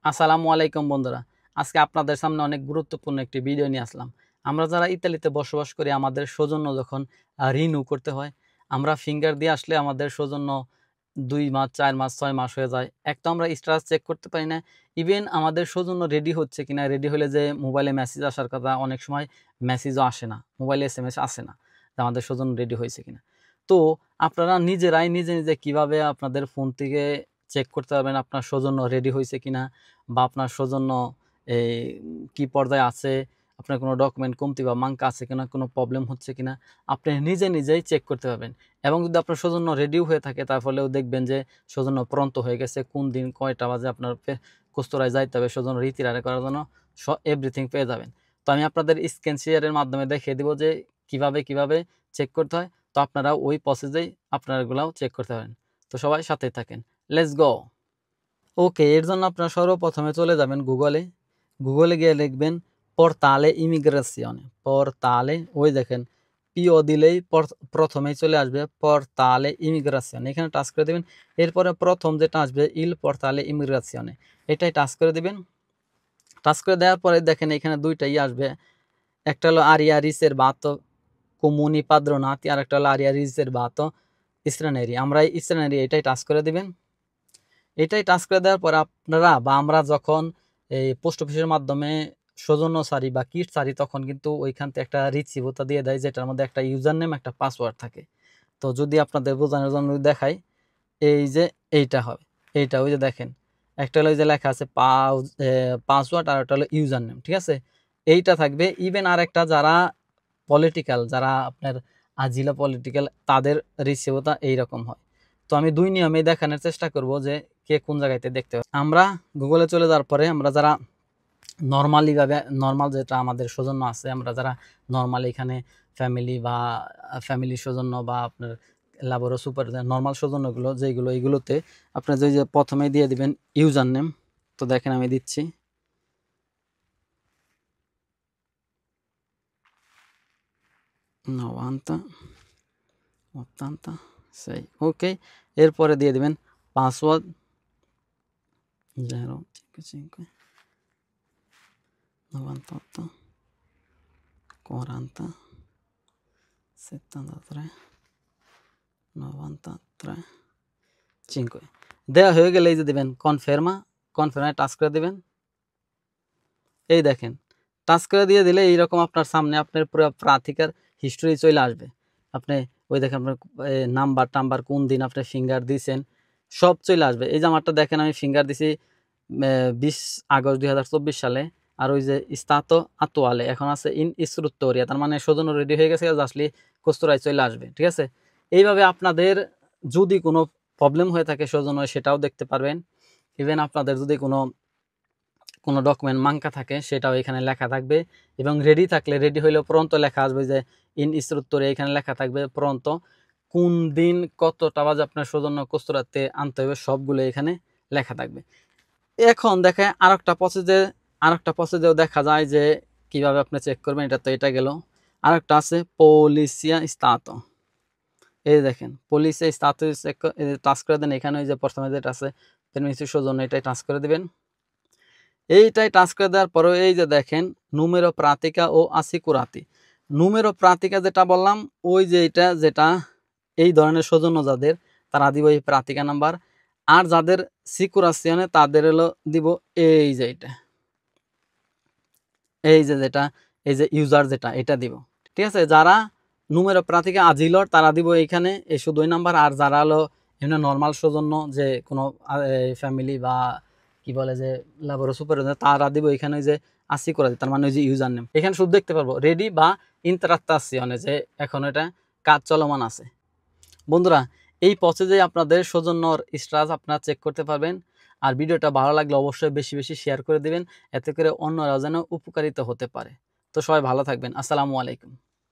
আসসালামু আলাইকুম বন্ধুরা। আজকে আপনাদের সামনে অনেক গুরুত্বপূর্ণ একটি ভিডিও নিয়ে আসলাম। আমরা যারা ইতালিতে বসবাস করি, আমাদের সৌজন্য যখন রিনিউ করতে হয়, আমরা ফিঙ্গার দিয়ে আসলে আমাদের সৌজন্য ২ মাস, ৪ মাস, ৬ মাস হয়ে যায়। এক তো আমরা স্ট্যাটাস চেক করতে পারি না। ইভেন আমাদের সৌজন্য রেডি হচ্ছে কিনা, রেডি হলে যে মোবাইলে মেসেজ আসার কথা, অনেক সময় মেসেজও আসে না। মোবাইলে এসএমএস আসে না যে আমাদের সৌজন্য রেডি হয়েছে কিনা। তো আপনারা নিজেরাই নিজে কিভাবে আপনাদের ফোন থেকে চেক করতে পারবেন আপনার সৌজন্য রেডি হয়েছে কিনা, বা আপনার সৌজন্য এই কি পর্যায়ে আছে, আপনার কোনো ডকুমেন্ট কমতি বা মাঙ্কা আছে কিনা, কোনো প্রবলেম হচ্ছে কিনা আপনি নিজেই চেক করতে পারবেন। এবং যদি আপনার সৌজন্য রেডিও হয়ে থাকে, তারপরেও দেখবেন যে সৌজন্য প্রন্ত হয়ে গেছে, কোন দিন কয়টা বাজে আপনার কুস্তরায় যাইতে হবে সৌজন্য রীতিরারে করার জন্য, এভরিথিং পেয়ে যাবেন। তো আমি আপনাদের স্ক্রিন শেয়ারের মাধ্যমে দেখিয়ে দিব যে কিভাবে চেক করতে হয়। তো আপনারা ওই প্রসেসেই আপনারা এগুলাও চেক করতে পারেন। তো সবাই সাথেই থাকেন, লেটস গো। ওকে, এর জন্য আপনারা সর্বপ্রথমে চলে যাবেন গুগলে গিয়ে লিখবেন পর্তালে ইমিগ্রেশনে। পর্তালে, ওই দেখেন পিও দিলেই প্রথমেই চলে আসবে পর্তালে ইমিগ্রেশন, এখানে টাচ করে দেবেন। এরপরে প্রথম যেটা আসবে ইল পর্তালে ইমিগ্রেশনে, এটাই টাচ করে দেবেন। টাচ করে দেওয়ার পরে দেখেন এখানে দুইটাই আসবে, একটা হলো আরিয়া রিসের বাতো কমুনি পাদ্রনাতি, আর একটা হলো আরিয়া রিসের বাতো স্ট্রানেরি। আমরা এই স্ট্রানেরি এটাই টাচ করে দিবেন। এটাই টাচ করে দেওয়ার পরে আপনারা বা আমরা যখন এই পোস্ট অফিসের মাধ্যমে সৌজন্য সারি বা কিট সারি, তখন কিন্তু ওইখান থেকে একটা রিসিভটা দিয়ে দেয়, যেটার মধ্যে একটা ইউজার নেম, একটা পাসওয়ার্ড থাকে। তো যদি আপনাদের বোঝানোর জন্য দেখাই, এই যে এইটা হবে, এইটা ওই যে দেখেন একটা হলো ওই যে লেখা আছে পাসওয়ার্ড, আর একটা হলো ইউজার নেম, ঠিক আছে, এইটা থাকবে। ইভেন আর একটা যারা পলিটিক্যাল, যারা আপনার আজিলা পলিটিক্যাল, তাদের রিসিভটা এইরকম হয়। তো আমি দুই নিয়মেই দেখানোর চেষ্টা করব যে কে কোন জায়গাতে দেখতে হবে। আমরা গুগলে চলে যাওয়ার পরে আমরা যারা নর্মাল যেটা আমাদের সৌজন্য আছে, আমরা যারা নর্মালি এখানে ফ্যামিলি সৌজন্য বা আপনার লাবোরো সুপার নর্মাল সৌজন্যগুলো যেগুলো, এইগুলোতে আপনার যে প্রথমেই দিয়ে দিবেন ইউজার নেম। তো দেখেন আমি দিচ্ছি, সেই ওকে। এরপরে দিয়ে দিবেন পাসওয়ার্ড 055 98 40 73 93 5। দেওয়া হয়ে গেলে এই যে দেবেন কনফার্মে টাচ করে দেবেন। এই দেখেন টাচ করে দিয়ে দিলে এইরকম আপনার সামনে আপনার পুরো প্রার্থিকার হিস্টোরি চলে আসবে। আপনি ওই দেখেন আপনার নাম্বার কোন দিন আপনি ফিঙ্গার দিয়েছেন সব চলে আসবে। এই যে আমারটা দেখেন আমি ফিঙ্গার দিছি 20 আগস্ট 2024 সালে। আর ওই যে স্তাতো আতোয়ালে এখন আছে ইন ইসরুত্তরিয়া, তার মানে সৌজন্য রেডি হয়ে গেছে, আসলে কস্তুরায় চলে আসবে, ঠিক আছে। এইভাবে আপনাদের যদি কোনো প্রবলেম হয়ে থাকে সৌজন্য, সেটাও দেখতে পারবেন। ইভেন আপনাদের যদি কোনো ডকুমেন্ট মাঙ্কা থাকে, সেটাও এখানে লেখা থাকবে। এবং রেডি থাকলে, রেডি হইলেও প্রন্ত লেখা আসবে যে ইন ইসরুত্তরিয়া, এখানে লেখা থাকবে প্রন্ত, কোন দিন কতটা বাজে আপনার সৌজন্য কস্তুরাতে আনতে হবে, সবগুলো এখানে লেখা থাকবে। এখন দেখেন আরেকটা প্রসেসেও দেখা যায় যে কিভাবে আপনি চেক করবেন। এটা তো এটা গেল, আরেকটা আছে পলিসিয়া স্তাতো। এই দেখেন পলিসিয়া স্তাতো টাচ করে দেন। এখানে ওই যে প্রথমে যেটা আছে পেরমিসি সৌজন্য, এটাই টাচ করে দিবেন। এইটাই টাচ করে দেওয়ার পরে এই যে দেখেন নুমেরো প্রাতিকা ও আসিকুরাতি। নুমেরো প্রাতিকা যেটা বললাম, ওই যে এটা যেটা এই ধরনের সৌজন্য যাদের, তারা দিব এই প্রাতিকা নাম্বার। আর যাদের সিকুরাসিয়নে, তাদের হলো দিব এই যে এটা, এই যে যেটা, এই যে ইউজার যেটা, এটা দিব, ঠিক আছে। যারা নুমেরো প্রাতিকা আজিলর, তারা দিব এইখানে এই শুধু ওই নাম্বার। আর যারা হলো এমনি নর্মাল সৌজন্য, যে কোনো ফ্যামিলি বা কি বলে যে লাবোরো সুপার, তারা দিব এখানে ওই যে আসি করে, তার মানে ওই যে ইউজার নেম এখানে শুধু দেখতে পারবো রেডি বা ইন্টারাক্তাসিয়নে, যে এখন এটা কাজ চলমান আছে। বন্ধুরা, এই প্রসেসে আপনাদের সৌজন্যর স্ট্যাটাস আপনারা চেক করতে পারবেন। আর ভিডিওটা ভালো লাগলে অবশ্যই বেশি শেয়ার করে দিবেন, এতে করে অন্যরাও যেন উপকারিত হতে পারে। তো সবাই ভালো থাকবেন। আসসালামু আলাইকুম।